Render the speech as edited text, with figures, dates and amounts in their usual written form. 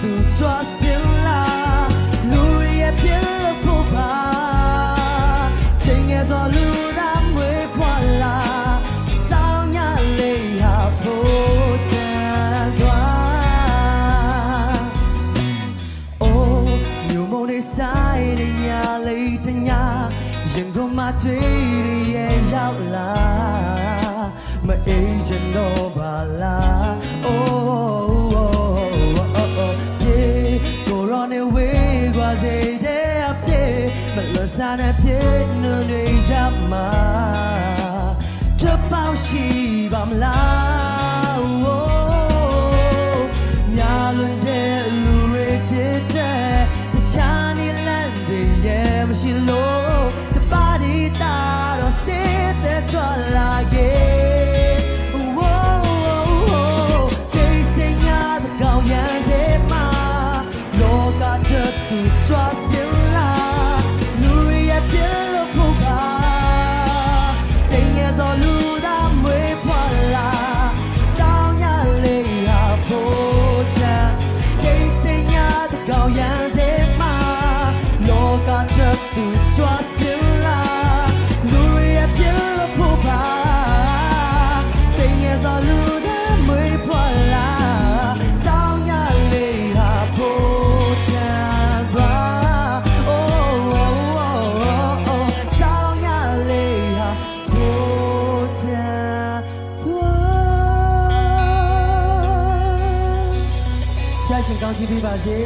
သူကြွားစင်လာလူရဲ့ပြလို့ဖို့ပါတင်ငယ်စွာလူသားမွေးဖွာလာဆောင်းညလေးဟာဖို့တန်သွား Oh မြို့မုံလေးဆိုင်နေညာလေးတညာရင်ကုန်မတွေ့ရရောက်လာမအေးချင်တော့ပါလား Ohကိုရောနေဝေးကွာစေတဲ့အပြေမလဆန်တဲ့ပြေနွေတွေကြမှာတပေါက်ရှိပါမလား Oh ညာလွန်တဲ့လူတွေဖြစ်တဲ့တခြားနေလမ်းတွေရဲ့မရှိလို့တပါးဒီတာတော့စေတဲ့ချွာလာခဲ့သူကြွားစင်လာလူရဲ့ပြလို့ဖို့ပါတင်ငယ်စောလူသားမွေးဖွာလာဆောင်းညလေးဟာဖို့တန်တိတ်ဆိတ်ညာတကောင်ရန်တဲ့မှာလောကတက်သူကြွားစင်လာလူရဲ့ပြလို့ဖို့ပါတင်ငယ်စောလူသားမွေးဖွာလာဆောင်းညလေးဟာဖို့တန်ရှင်ကောင်းချီးပေးပါစေ